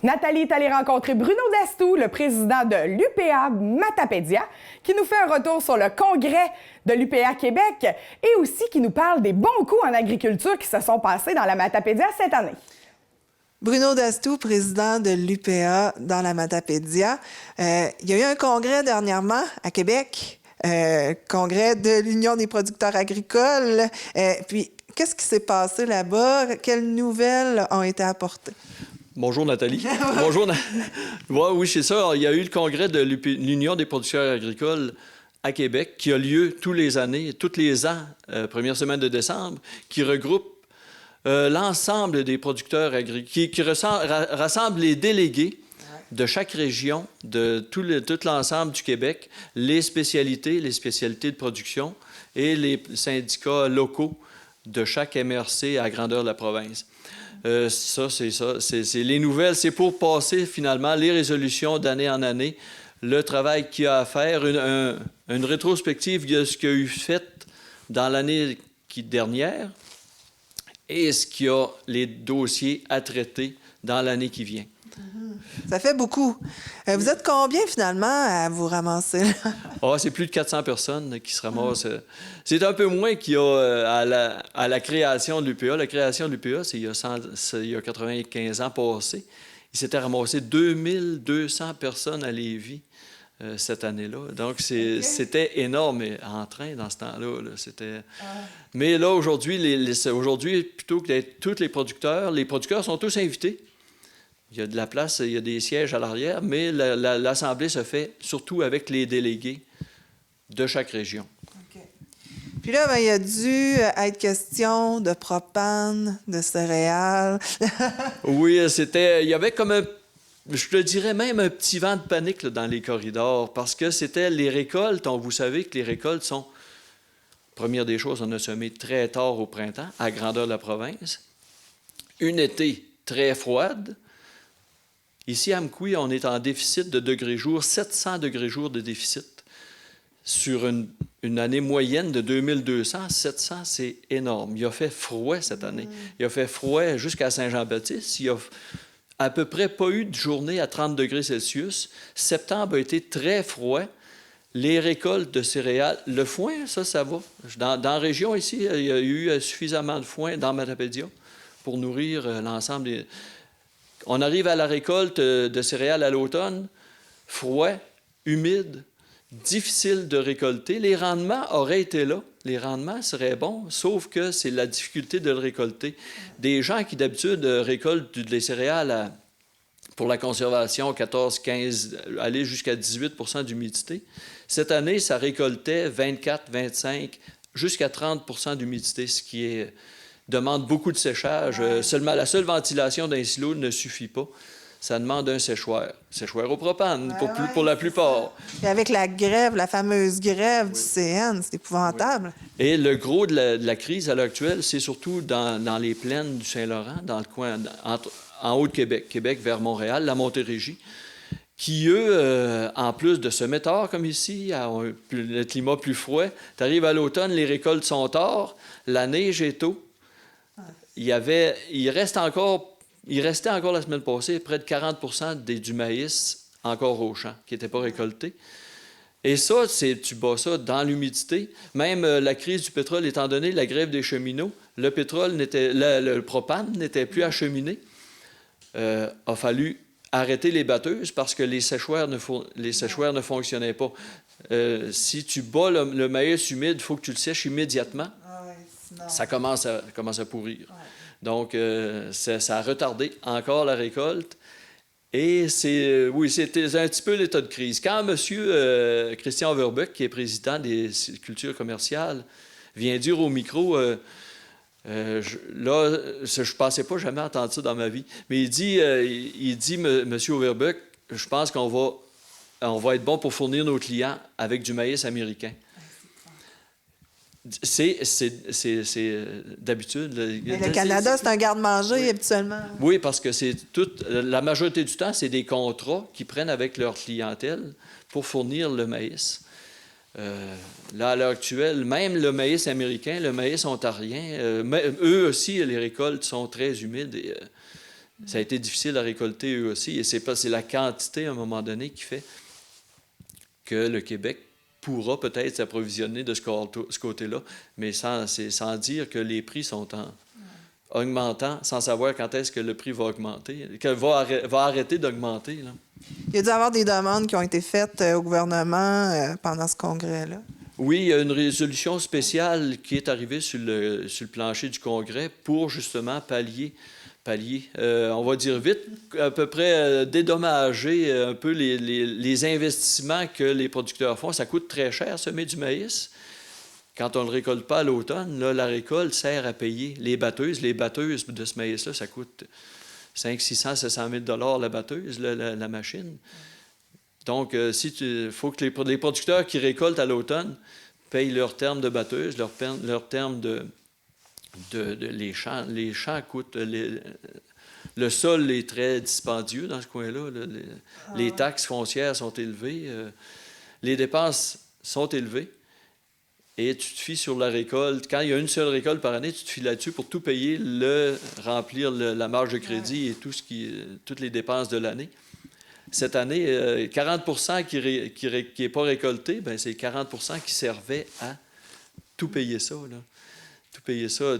Nathalie est allée rencontrer Bruno Dastou, le président de l'UPA Matapédia, qui nous fait un retour sur le congrès de l'UPA Québec et aussi qui nous parle des bons coups en agriculture qui se sont passés dans la Matapédia cette année. Bruno Dastou, président de l'UPA dans la Matapédia. Il y a eu un congrès dernièrement à Québec, congrès de l'Union des producteurs agricoles. Puis, qu'est-ce qui s'est passé là-bas? Quelles nouvelles ont été apportées? Bonjour Nathalie. Bonjour. Oui, c'est ça. Il y a eu le congrès de l'Union des producteurs agricoles à Québec qui a lieu tous les ans, première semaine de décembre, qui regroupe l'ensemble des producteurs agricoles, qui rassemble les délégués de chaque région, de tout l'ensemble du Québec, les spécialités de production et les syndicats locaux de chaque MRC à grandeur de la province. C'est les nouvelles. C'est pour passer finalement les résolutions d'année en année, le travail qu'il y a à faire, une rétrospective de ce qu'il y a eu fait dans l'année dernière et ce qu'il y a les dossiers à traiter dans l'année qui vient. Ça fait beaucoup. Vous êtes combien, finalement, à vous ramasser? C'est plus de 400 personnes qui se ramassent. C'est un peu moins qu'il y a à la création de l'UPA. La création de l'UPA, c'est il y a 95 ans passés. Il s'était ramassé 2200 personnes à Lévis cette année-là. Donc, c'était énorme en train dans ce temps-là. Mais là, aujourd'hui, plutôt que d'être tous les producteurs sont tous invités. Il y a de la place, il y a des sièges à l'arrière, mais l'Assemblée se fait surtout avec les délégués de chaque région. Okay. Puis là, il y a dû être question de propane, de céréales. Oui, il y avait comme je te dirais même un petit vent de panique là, dans les corridors, parce que c'était les récoltes. Vous savez que les récoltes sont, première des choses, on a semé très tard au printemps, à grandeur de la province. Une été très froide. Ici, à Amkoui, on est en déficit de degrés jour, 700 degrés jour de déficit. Sur une année moyenne de 2200, 700, c'est énorme. Il a fait froid cette année. Il a fait froid jusqu'à Saint-Jean-Baptiste. Il n'y a à peu près pas eu de journée à 30 degrés Celsius. Septembre a été très froid. Les récoltes de céréales, le foin, ça va. Dans la région ici, il y a eu suffisamment de foin dans Matapédia pour nourrir l'ensemble des... On arrive à la récolte de céréales à l'automne, froid, humide, difficile de récolter. Les rendements auraient été là, les rendements seraient bons, sauf que c'est la difficulté de le récolter. Des gens qui d'habitude récoltent des céréales pour la conservation, 14, 15, aller jusqu'à 18 % d'humidité. Cette année, ça récoltait 24, 25, jusqu'à 30 % d'humidité, ce qui demande beaucoup de séchage. Seulement la seule ventilation d'un silo ne suffit pas. Ça demande un séchoir. Séchoir au propane, pour la plupart. Et avec la grève, la fameuse grève du CN, c'est épouvantable. Oui. Et le gros de la crise à l'heure actuelle, c'est surtout dans les plaines du Saint-Laurent, dans le coin, en Haut-de-Québec, Québec vers Montréal, la Montérégie, qui, eux, en plus de semer tard comme ici, le climat plus froid, tu arrives à l'automne, les récoltes sont tard, la neige est tôt. Il restait encore la semaine passée près de 40 % du maïs encore au champ, qui n'était pas récolté. Et ça, tu bats ça dans l'humidité. Même la crise du pétrole, étant donné la grève des cheminots, le propane n'était plus acheminé. A fallu arrêter les batteuses parce que les séchoirs ne fonctionnaient pas. Si tu bats le maïs humide, il faut que tu le sèches immédiatement. Ça commence à pourrir. Ouais. Donc, ça a retardé encore la récolte. Et c'était un petit peu l'état de crise. Quand M. Christian Overbeck, qui est président des cultures commerciales, vient dire au micro, je ne pensais pas jamais entendre ça dans ma vie, mais il dit M. Overbeck, je pense qu'on va être bon pour fournir nos clients avec du maïs américain. C'est d'habitude... Le Canada, c'est un garde-manger, habituellement. Oui, parce que la majorité du temps, c'est des contrats qu'ils prennent avec leur clientèle pour fournir le maïs. Là, à l'heure actuelle, même le maïs américain, le maïs ontarien, eux aussi, les récoltes sont très humides Ça a été difficile à récolter eux aussi. Et c'est la quantité, à un moment donné, qui fait que le Québec pourra peut-être s'approvisionner de ce côté-là, mais c'est sans dire que les prix sont augmentant, sans savoir quand est-ce que le prix va augmenter, va arrêter d'augmenter. Là. Il y a dû y avoir des demandes qui ont été faites au gouvernement pendant ce congrès-là. Oui, il y a une résolution spéciale qui est arrivée sur le plancher du Congrès pour justement pallier, on va dire vite, à peu près dédommager un peu les investissements que les producteurs font. Ça coûte très cher, semer du maïs. Quand on ne le récolte pas à l'automne, là, la récolte sert à payer les batteuses. Les batteuses de ce maïs-là, ça coûte 500, 600, 700 000 la batteuse, la machine. Donc, il faut que les producteurs qui récoltent à l'automne payent leur terme de batteuse, leur terme les champs. Les champs coûtent... le sol est très dispendieux dans ce coin-là. Les taxes foncières sont élevées. Les dépenses sont élevées. Et tu te fies sur la récolte. Quand il y a une seule récolte par année, tu te fies là-dessus pour tout payer, remplir la marge de crédit et toutes les dépenses de l'année. Cette année, 40 qui n'est pas récolté, ben c'est 40 qui servait à tout payer ça. Là. Tout payer ça.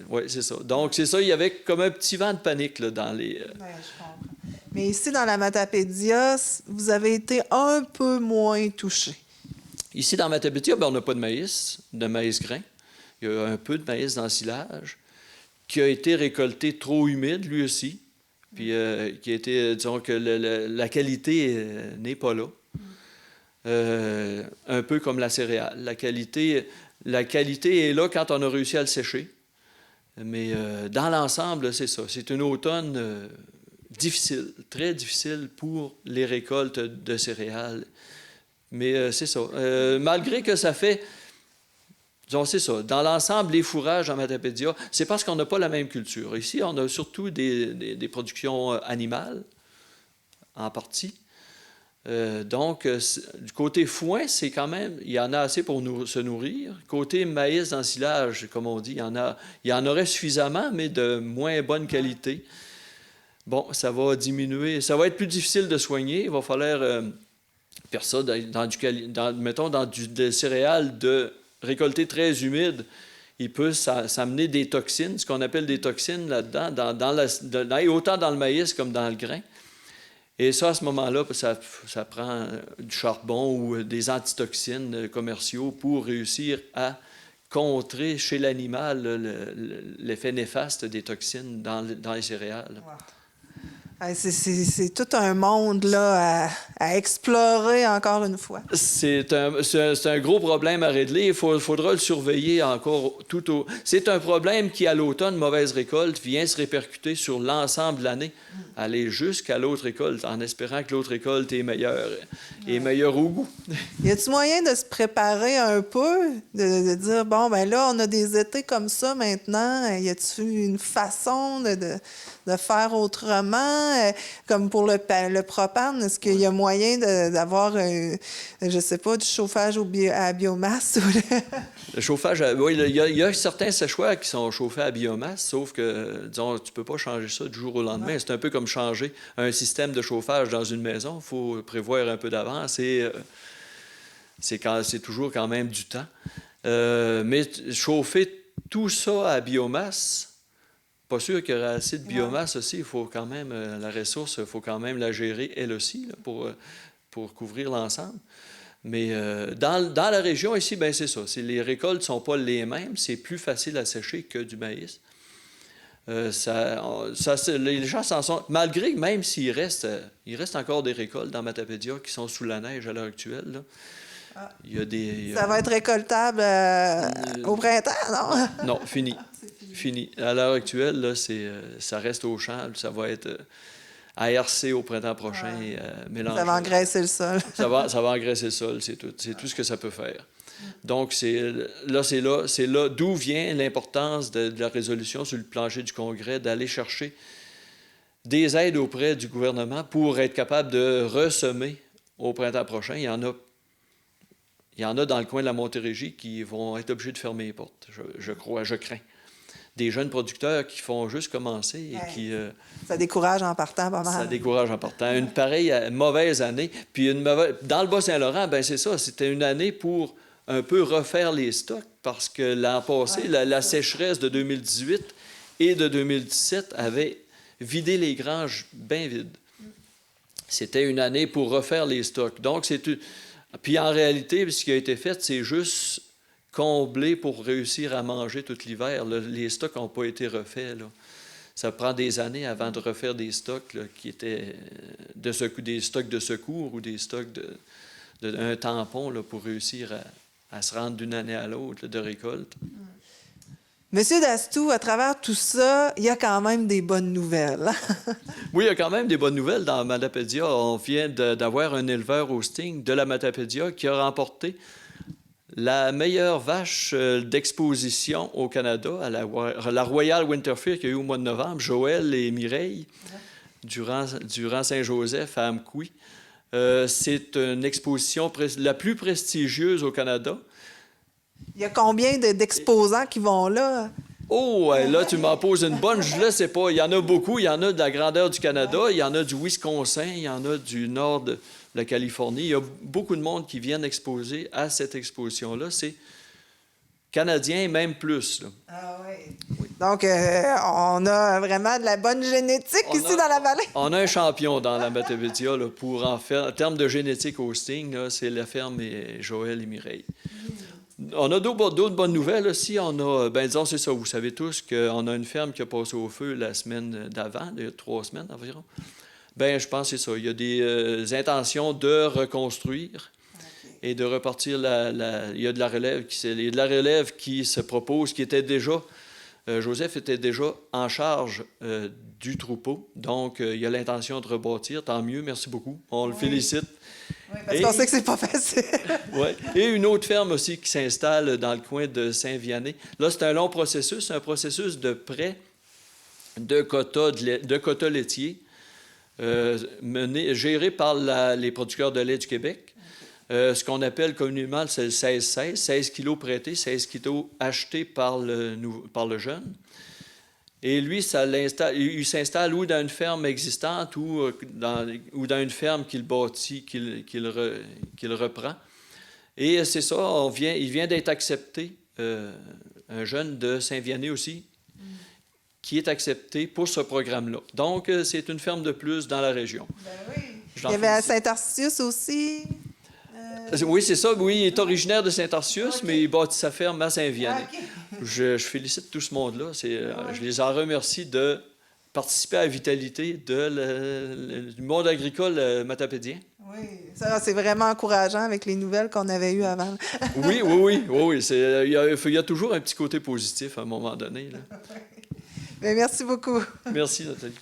Oui, c'est ça. Donc, c'est ça, il y avait comme un petit vent de panique là, dans les... Ouais, je comprends. Mais ici, dans la Matapédia, vous avez été un peu moins touché. Ici, dans Matapédia, ben, on n'a pas de maïs grain. Il y a un peu de maïs dans le silage qui a été récolté trop humide, lui aussi, puis qui a été, disons que la qualité n'est pas là. Un peu comme la céréale. La qualité est là quand on a réussi à le sécher. Mais dans l'ensemble, c'est ça. C'est une automne difficile, très difficile pour les récoltes de céréales. Mais c'est ça. Malgré que ça fait... Disons, c'est ça. Dans l'ensemble, les fourrages en Matapédia, c'est parce qu'on n'a pas la même culture. Ici, on a surtout des productions animales, en partie. Donc, du côté foin, c'est quand même... Il y en a assez pour se nourrir. Côté maïs d'ensilage, comme on dit, il y en aurait suffisamment, mais de moins bonne qualité. Bon, ça va diminuer. Ça va être plus difficile de soigner. Il va falloir... faire ça dans des céréales récoltées très humides, il peut s'amener des toxines, ce qu'on appelle des toxines là-dedans, autant dans le maïs comme dans le grain. Et ça, à ce moment-là, ça prend du charbon ou des antitoxines commerciaux pour réussir à contrer chez l'animal l'effet néfaste des toxines dans les céréales. Wow. C'est tout un monde là, à explorer encore une fois. C'est un gros problème à régler. Il faudra le surveiller encore C'est un problème qui, à l'automne, mauvaise récolte, vient se répercuter sur l'ensemble de l'année, aller jusqu'à l'autre récolte, en espérant que l'autre récolte est meilleure et meilleure au goût. Y a-t-il moyen de se préparer un peu, de dire, bon, ben là, on a des étés comme ça maintenant, y a-t-il une façon de faire autrement? Comme pour le propane, est-ce qu'il y a moyen d'avoir, je sais pas, du chauffage à biomasse? Le chauffage, oui, il y a certains séchoirs qui sont chauffés à biomasse, sauf que, disons, tu peux pas changer ça du jour au lendemain. Ouais. C'est un peu comme changer un système de chauffage dans une maison. Il faut prévoir un peu d'avance et c'est toujours quand même du temps. Mais chauffer tout ça à biomasse, pas sûr qu'il y aura assez de biomasse aussi. Il faut quand même, la ressource, il faut quand même la gérer elle aussi là, pour couvrir l'ensemble. Mais dans la région ici, ben c'est ça. Les récoltes ne sont pas les mêmes. C'est plus facile à sécher que du maïs. Les gens s'en sont... Malgré, même s'il reste encore des récoltes dans Matapédia qui sont sous la neige à l'heure actuelle. Là. Il y a des... Ça va être récoltable au printemps, non? Non, fini. Fini. À l'heure actuelle, là, ça reste au champ. Ça va être ARC au printemps prochain. Ça va engraisser le sol. ça va engraisser le sol, c'est tout. C'est tout ce que ça peut faire. Donc, c'est là d'où vient l'importance de la résolution sur le plancher du Congrès, d'aller chercher des aides auprès du gouvernement pour être capable de ressemer au printemps prochain. Il y en a dans le coin de la Montérégie qui vont être obligés de fermer les portes, je crois, je crains. des jeunes producteurs qui font juste commencer et qui... Ça décourage en partant pas mal. Ça décourage en partant. Une pareille mauvaise année. Puis dans le Bas-Saint-Laurent, ben c'est ça, c'était une année pour un peu refaire les stocks parce que l'an passé, la sécheresse de 2018 et de 2017 avait vidé les granges bien vides. C'était une année pour refaire les stocks. Donc, puis en réalité, ce qui a été fait, c'est juste combler pour réussir à manger tout l'hiver. Les stocks n'ont pas été refaits, là. Ça prend des années avant de refaire des stocks là, qui étaient des stocks de secours ou des stocks d'un tampon là, pour réussir à se rendre d'une année à l'autre là, de récolte. Monsieur Dastou, à travers tout ça, il y a quand même des bonnes nouvelles. Oui, il y a quand même des bonnes nouvelles dans Matapédia. On vient d'avoir un éleveur hosting de la Matapédia qui a remporté la meilleure vache d'exposition au Canada à la Royal Winter Fair qu'il y a eu au mois de novembre, Joël et Mireille, durant Saint-Joseph à Amqui. C'est une exposition la plus prestigieuse au Canada. Il y a combien d'exposants qui vont là? Oh, là, tu m'en poses une bonne. Je ne sais pas. Il y en a beaucoup. Il y en a de la grandeur du Canada. Il y en a du Wisconsin. Il y en a du nord de la Californie. Il y a beaucoup de monde qui viennent exposer à cette exposition-là. C'est canadien et même plus. Là. Ah oui. Donc, on a vraiment de la bonne génétique ici dans la vallée. On a un champion dans la Matapédia là, pour en faire. En termes de génétique hosting, là, c'est la ferme Joël et Mireille. On a d'autres bonnes nouvelles aussi. On a, disons, c'est ça, vous savez tous qu'on a une ferme qui a passé au feu la semaine d'avant, il y a 3 semaines environ. Je pense que c'est ça. Il y a des intentions de reconstruire et de repartir. Il y a de la relève qui se propose, qui était déjà... Joseph était déjà en charge du troupeau, donc il y a l'intention de rebâtir. Tant mieux, merci beaucoup. On le félicite. Oui, parce qu'on sait que c'est pas facile. Oui. Et une autre ferme aussi qui s'installe dans le coin de Saint-Vianney. Là, c'est un long processus, un processus de prêt de quotas laitiers géré par les producteurs de lait du Québec. Ce qu'on appelle communément, c'est le 16-16, 16 kilos prêtés, 16 kilos achetés par le jeune. Et lui, il s'installe ou dans une ferme existante ou dans une ferme qu'il bâtit, qu'il reprend. Et c'est ça, il vient d'être accepté, un jeune de Saint-Vianney aussi, qui est accepté pour ce programme-là. Donc, c'est une ferme de plus dans la région. Oui. Il y avait à Saint-Arcius aussi. Oui, c'est ça. Oui, il est originaire de Saint-Arcius, mais il bâtit sa ferme à Saint-Vianney. Je félicite tout ce monde-là. Je les en remercie de participer à la vitalité du monde agricole matapédien. Oui, ça, c'est vraiment encourageant avec les nouvelles qu'on avait eues avant. Oui. Il y a toujours un petit côté positif à un moment donné. Là. Merci beaucoup. Merci, Nathalie.